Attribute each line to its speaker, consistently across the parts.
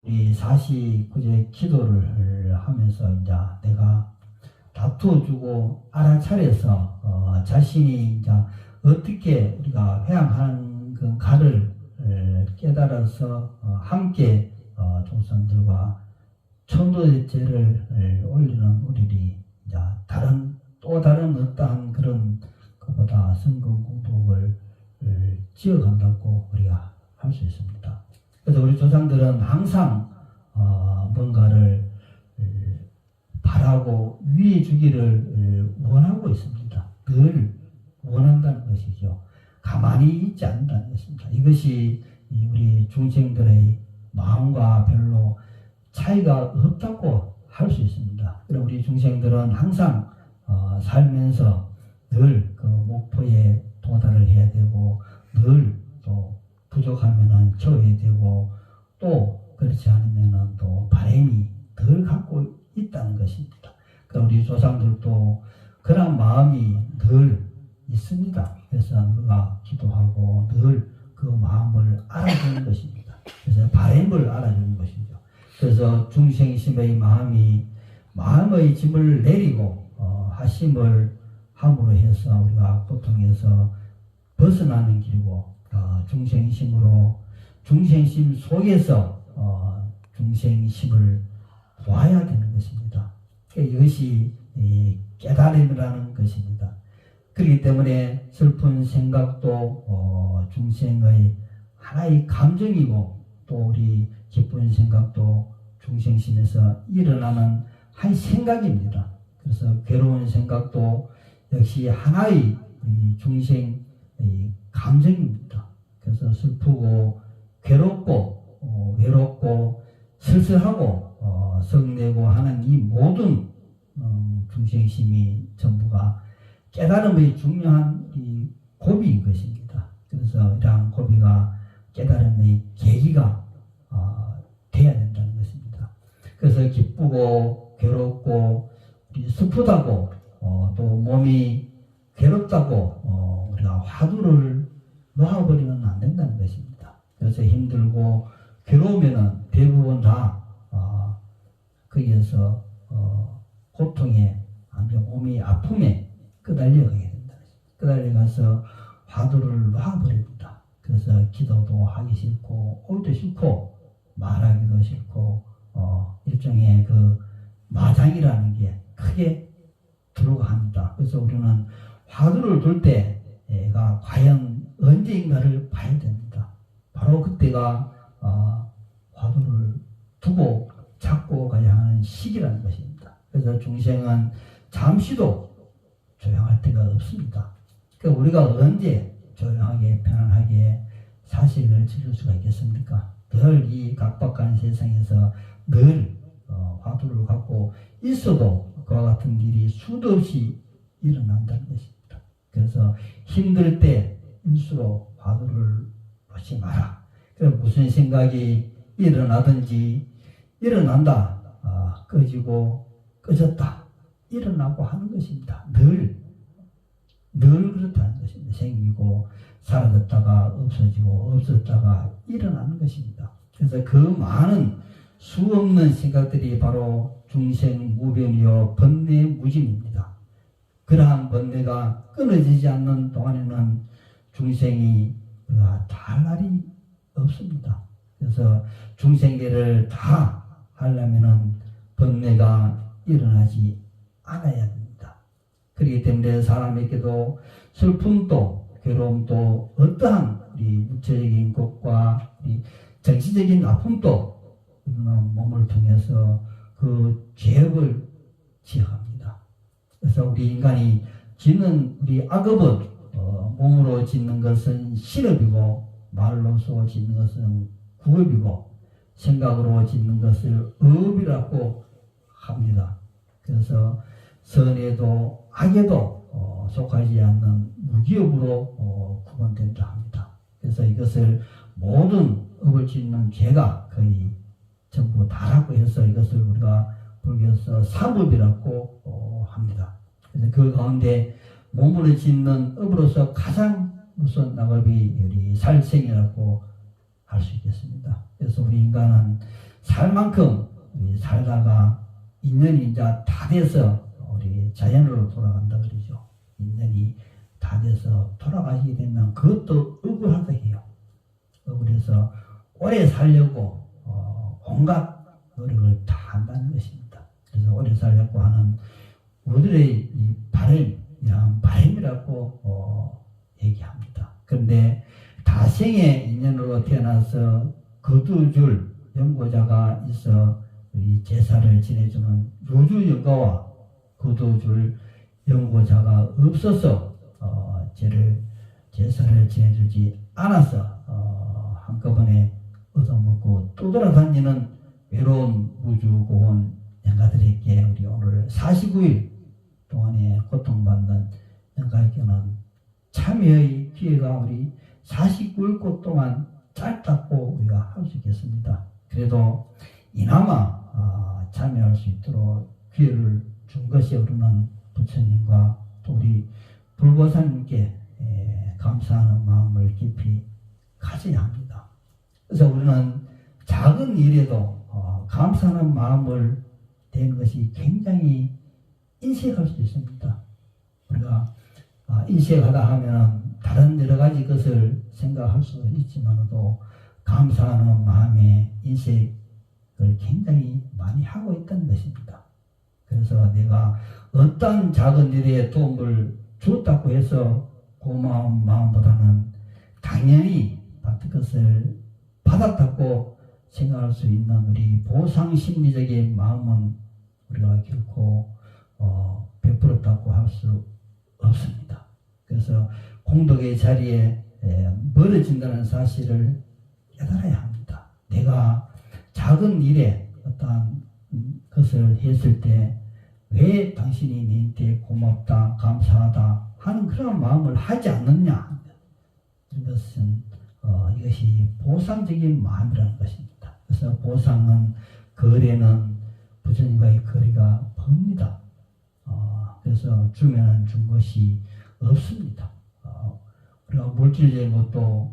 Speaker 1: 우리 49제 기도를 하면서 이제 내가 다투어주고 알아차려서 자신이 이제 어떻게 우리가 회항하는 그 가를 깨달아서 함께 조상들과 천도제를 올리는 우리들이 이제 또 다른 어떠한 그런 것보다 성경 공복을 지어간다고 우리가 할 수 있습니다. 그래서 우리 조상들은 항상 뭔가를 바라고 위해 주기를 원하고 있습니다. 늘 원한다는 것이죠. 가만히 있지 않는다는 것입니다. 이것이 우리 중생들의 마음과 별로 차이가 없다고 할 수 있습니다. 그럼 우리 중생들은 항상 살면서 늘 그 목표에 도달을 해야 되고 늘 또 부족하면은 채워야 되고 또 그렇지 않으면은 또 바람이 덜 갖고 있다는 것입니다. 그러니까 우리 조상들도 그런 마음이 늘 있습니다. 그래서 우리가 기도하고 늘 그 마음을 알아주는 것입니다. 그래서 바람을 알아주는 것이죠. 그래서 중생심의 마음의 짐을 내리고 하심을 함으로 해서 우리가 고통에서 벗어나는 길이고 중생심 속에서 중생심을 보아야 되는 것입니다. 이것이 깨달음이라는 것입니다. 그렇기 때문에 슬픈 생각도 중생의 하나의 감정이고 또 우리 기쁜 생각도 중생심에서 일어나는 한 생각입니다. 그래서 괴로운 생각도 역시 하나의 중생의 감정입니다. 그래서 슬프고 괴롭고 외롭고 쓸쓸하고 성내고 하는 이 모든 중생심이 전부가 깨달음의 중요한 이 고비인 것입니다. 그래서 이러한 고비가 깨달음의 계기가 돼야 된다는 것입니다. 그래서 기쁘고 괴롭고 슬프다고 또 몸이 괴롭다고 우리가 화두를 놓아버리면 안 된다는 것입니다. 그래서 힘들고 괴로우면은 대부분 다 거기에서 고통에 아니면 몸이 아픔에 끄달려가게 된다. 끄달려가서 화두를 놓아버립니다. 그래서 기도도 하기 싫고 올도 싫고 말하기도 싫고 일종의 그 마장이라는 게 크게 들어갑니다. 그래서 우리는 화두를 둘 때가 과연 언제인가를 봐야 됩니다. 바로 그때가 화두를 두고 잡고 가야 하는 시기라는 것입니다. 그래서 중생은 잠시도 조용할 데가 없습니다. 그러니까 우리가 언제 조용하게 편안하게 사실을 지킬 수가 있겠습니까? 늘 이 각박한 세상에서 늘 화두를 갖고 있어도 그와 같은 일이 수도 없이 일어난다는 것입니다. 그래서 힘들 때일수록 화두를 놓지 마라. 그래서 무슨 생각이 일어나든지 일어난다, 꺼지고 꺼졌다, 일어나고 하는 것입니다. 늘 그렇다는 것입니다. 생기고 사라졌다가 없어지고 없었다가 일어나는 것입니다. 그래서 그 많은 수 없는 생각들이 바로 중생무변이요 번뇌무진입니다. 그러한 번뇌가 끊어지지 않는 동안에는 중생이 다 날이 없습니다. 그래서 중생계를 다 하려면은 번뇌가 일어나지 않아야 됩니다. 그렇기 때문에 사람에게도 슬픔도 괴로움도 어떠한 우리 육체적인 것과 우리 정신적인 아픔도 우리는 몸을 통해서 그 죄업을 지어갑니다. 그래서 우리 인간이 짓는 우리 악업은 몸으로 짓는 것은 실업이고 말로서 짓는 것은 구업이고 생각으로 짓는 것을 업이라고 합니다. 그래서 선에도 악에도 속하지 않는 무기업으로 구분된다 합니다. 그래서 이것을 모든 업을 짓는 죄가 거의 전부 다라고 해서 이것을 우리가 불교에서 삼업이라고 합니다. 그래서 그 가운데 몸으로 짓는 업으로서 가장 무서운 낙업이 우리 살생이라고 할 수 있겠습니다. 그래서 우리 인간은 살 만큼 우리 살다가 인연이 이제 다 돼서 우리 자연으로 돌아간다 그러죠. 인연이 다 돼서 돌아가시게 되면 그것도 억울하다 해요. 억울해서 오래 살려고 온갖 노력을 다 한다는 것입니다. 그래서 오래 살려고 하는 우리들의 이 바람이라고 얘기합니다. 그런데 다생의 인연으로 태어나서 거두줄 연고자가 있어 이 제사를 지내주는 요주연가와 거두줄 연고자가 없어서 제사를 지내주지 않아서 한꺼번에 얻어먹고 또 돌아다니는 외로운 우주고원 연가들에게 우리 오늘 49일 동안에 고통받는 연가에게는 참여의 기회가 우리 49일 동안 짧다고 우리가 할 수 있겠습니다. 그래도 이나마 참여할 수 있도록 기회를 준 것이 우리는 부처님과 또 우리 불보살님께 감사하는 마음을 깊이 가져야 합니다. 그래서 우리는 작은 일에도 감사하는 마음을 대는 것이 굉장히 인색할 수 있습니다. 우리가 인색하다 하면 다른 여러 가지 것을 생각할 수 있지만도 감사하는 마음에 인색을 굉장히 많이 하고 있다는 것입니다. 그래서 내가 어떤 작은 일에 도움을 주었다고 해서 고마운 마음보다는 당연히 받은 것을 받았다고 생각할 수 있는 우리 보상 심리적인 마음은 우리가 결코 베풀었다고 할 수 없습니다. 그래서 공덕의 자리에 멀어진다는 사실을 깨달아야 합니다. 내가 작은 일에 어떤 것을 했을 때 왜 당신이 내한테 고맙다, 감사하다 하는 그런 마음을 하지 않느냐. 이것은 이것이 보상적인 마음이라는 것입니다. 그래서 보상은 거래는 부처님과의 거래가 멉니다. 그래서 주면은 준 것이 없습니다. 우리가 물질적인 것도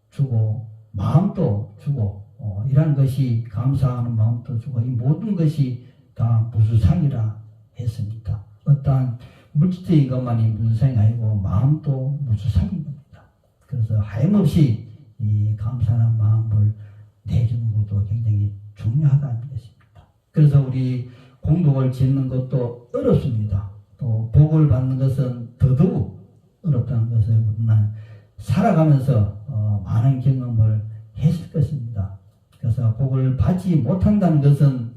Speaker 1: 주고 마음도 주고 이런 것이 감사하는 마음도 주고 이 모든 것이 다 무수상이라 했습니다. 어떠한 물질적인 것만이 무수상이 아니고 마음도 무수상인 겁니다. 그래서 하염없이 이 감사하는 마음을 내주는 것도 굉장히 중요하다는 것입니다. 그래서 우리 공덕을 짓는 것도 어렵습니다. 또 복을 받는 것은 더더욱 어렵다는 것을 우리는 살아가면서 많은 경험을 했을 것입니다. 그래서 복을 받지 못한다는 것은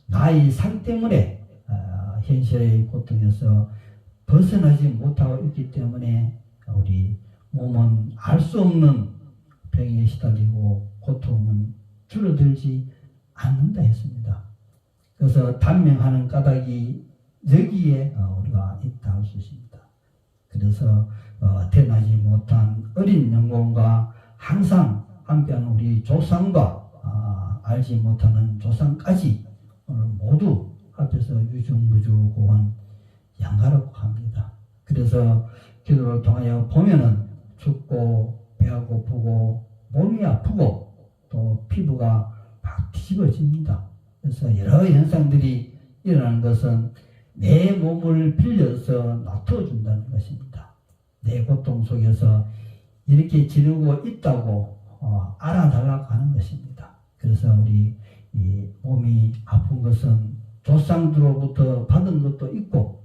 Speaker 1: 나의 삶 때문에 현실의 고통에서 벗어나지 못하고 있기 때문에 우리 몸은 알 수 없는 병에 시달리고 고통은 줄어들지 않는다 했습니다. 그래서 단명하는 까닭이 여기에 우리가 있다 할 수 있습니다. 그래서 태어나지 못한 어린 영혼과 항상 함께하는 우리 조상과 알지 못하는 조상까지 오늘 모두 합해서 유중무주고원 양가라고 합니다. 그래서 기도를 통하여 보면은 춥고 배가 고프고 몸이 아프고 또 피부가 막 뒤집어집니다. 그래서 여러 현상들이 일어나는 것은 내 몸을 빌려서 놔둬준다는 것입니다. 내 고통 속에서 이렇게 지르고 있다고 알아달라고 하는 것입니다. 그래서 우리 이 몸이 아픈 것은 조상들로부터 받은 것도 있고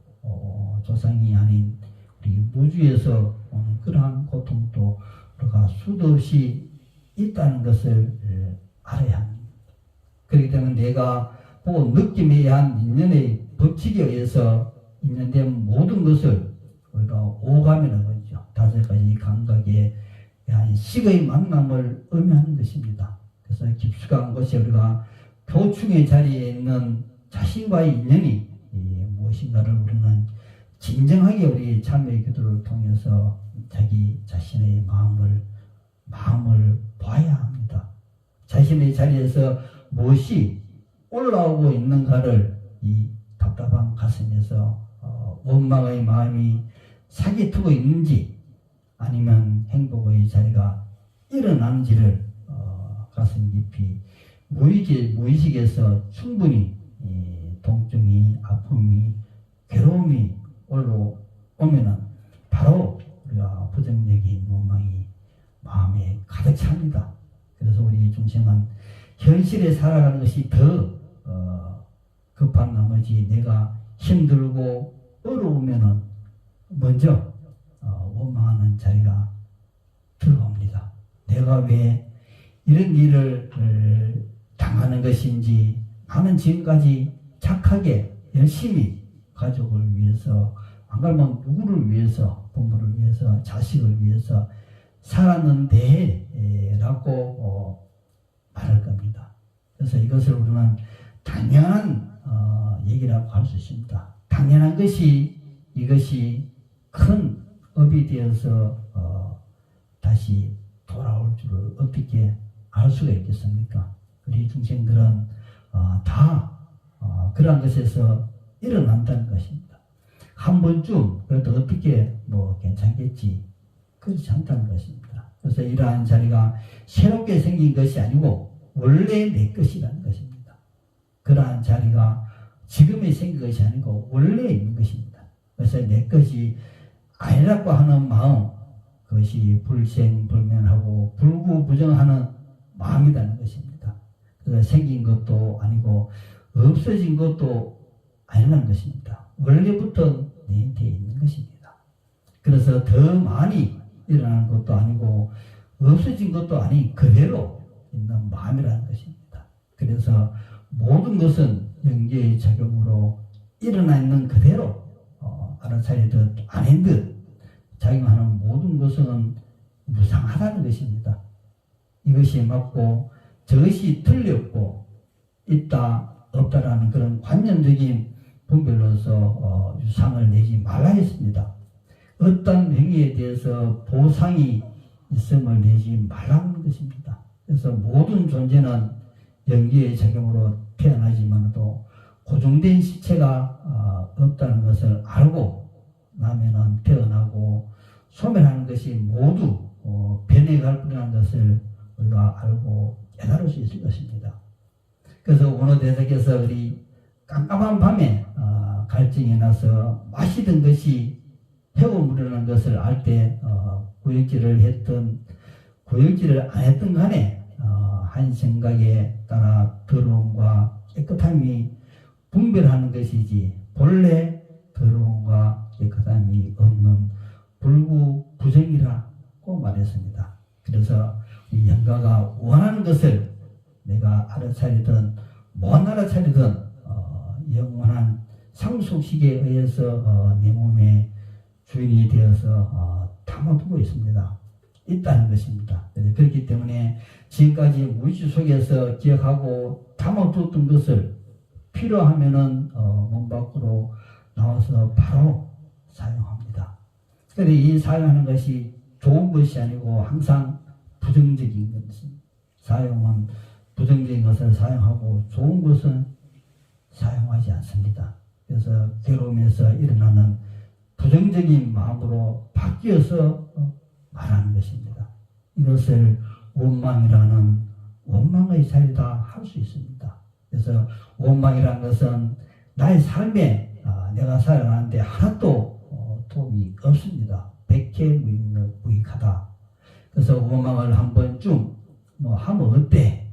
Speaker 1: 조상이 아닌 우리 무주에서 오는 그러한 고통도 우리가 수도 없이 있다는 것을 알아야 합니다. 그렇기 때문에 내가 보고 느낌에 의한 인연의 법칙에 의해서 인연된 모든 것을 우리가 오감이라고 하죠. 5가지 감각에 의한 식의 만남을 의미하는 것입니다. 그래서 깊숙한 곳에 우리가 교충의 자리에 있는 자신과의 인연이 무엇인가를 우리는 진정하게 우리 참여의 기도를 통해서 자기 자신의 마음을 봐야 합니다. 자신의 자리에서 무엇이 올라오고 있는가를 이 답답한 가슴에서 원망의 마음이 사기트고 있는지 아니면 행복의 자리가 일어나는지를 가슴 깊이 무의식에서 충분히 통증이, 아픔이, 괴로움이 올라오면은 바로 우리가 부정적인 원망이 마음에 가득 찹니다. 그래서 우리 중생은 현실에 살아가는 것이 더 급한 나머지 내가 힘들고 어려우면은 먼저 원망하는 자리가 들어옵니다. 내가 왜 이런 일을 당하는 것인지, 나는 지금까지 착하게 열심히 가족을 위해서, 안 그러면 누구를 위해서, 부모를 위해서, 자식을 위해서 살았는데 라고 말할 겁니다. 그래서 이것을 우리는 당연한 얘기라고 할 수 있습니다. 당연한 것이, 이것이 큰 업이 되어서 다시 돌아올 줄을 어떻게 알 수가 있겠습니까? 우리 중생들은 다 그러한 것에서 일어난다는 것입니다. 한 번쯤 그래도 어떻게 뭐 괜찮겠지, 그렇지 않다는 것입니다. 그래서 이러한 자리가 새롭게 생긴 것이 아니고 원래 내 것이라는 것입니다. 그러한 자리가 지금에 생긴 것이 아니고 원래 있는 것입니다. 그래서 내 것이 아니라고 하는 마음, 그것이 불생불면하고 불구부정하는 마음이라는 것입니다. 그래서 생긴 것도 아니고 없어진 것도 아니라는 것입니다. 원래부터 내한테 있는 것입니다. 그래서 더 많이 일어나는 것도 아니고 없어진 것도 아닌 그대로 있는 마음이라는 것입니다. 그래서 모든 것은 영계의 작용으로 일어나 있는 그대로 알아차리듯 아닌 듯 작용하는 모든 것은 무상하다는 것입니다. 이것이 맞고 저것이 틀렸고 있다 없다라는 그런 관념적인 분별로서 유상을 내지 말라 했습니다. 어떤 행위에 대해서 보상이 있음을 내지 말라는 것입니다. 그래서 모든 존재는 영계의 작용으로 태어나지만도 고정된 시체가 없다는 것을 알고 나면은 태어나고 소멸하는 것이 모두 변해갈 뿐이라는 것을 우리가 알고 깨달을 수 있을 것입니다. 그래서 오늘 대사께서 우리 깜깜한 밤에 갈증이 나서 마시던 것이 해오물이라는 것을 알 때 구역질을 했던 구역질을 안 했던 간에 한 생각에 따라 더러움과 깨끗함이 분별하는 것이지 본래 더러움과 깨끗함이 없는 불구부정이라고 말했습니다. 그래서 이 영가가 원하는 것을 내가 알아차리든 못 알아차리든 영원한 상속식에 의해서 내 몸의 주인이 되어서 담아두고 있다는 것입니다. 그렇기 때문에 지금까지 무의식 속에서 기억하고 담아두었던 것을 필요하면은 몸 밖으로 나와서 바로 사용합니다. 그런데 이 사용하는 것이 좋은 것이 아니고 항상 부정적인 것입니다. 사용은 부정적인 것을 사용하고 좋은 것은 사용하지 않습니다. 그래서 괴로움에서 일어나는 부정적인 마음으로 바뀌어서 말하는 것입니다. 이것을 원망이라는 원망의 자리다 할 수 있습니다. 그래서 원망이라는 것은 나의 삶에 내가 살아가는데 하나도 도움이 없습니다. 백해무익하다. 그래서 원망을 한 번쯤 하면 어때?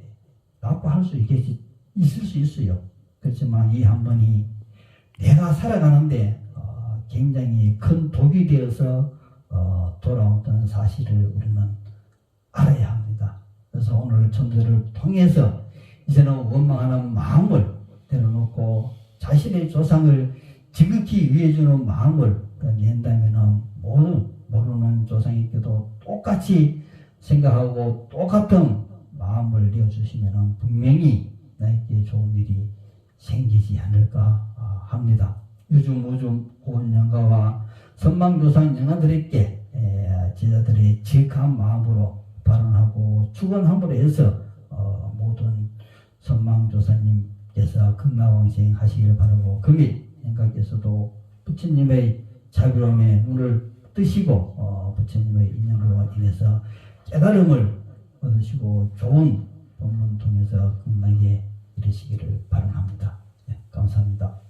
Speaker 1: 라고 할 수 있을 수 있어요. 그렇지만 이 한 번이 내가 살아가는데 굉장히 큰 독이 되어서 돌아온다는 사실을 우리는 알아야 합니다. 그래서 오늘 전도를 통해서 이제는 원망하는 마음을 내려놓고 자신의 조상을 지극히 위해주는 마음을 낸다면 모르는 조상에게도 똑같이 생각하고 똑같은 마음을 내어주시면 분명히 나에게 좋은 일이 생기지 않을까 합니다. 요즘 고은 영가와 선망조상 영가들에게 제자들의 지극한 마음으로 발언하고 축원함으로 해서 모든 선망조사님께서 극락왕생 하시기를 바라고, 금일 영가께서도 부처님의 자비로움에 눈을 뜨시고 부처님의 인연으로 인해서 깨달음을 얻으시고 좋은 본문 통해서 기도하면서 건강하게 이르시기를 바랍니다. 네, 감사합니다.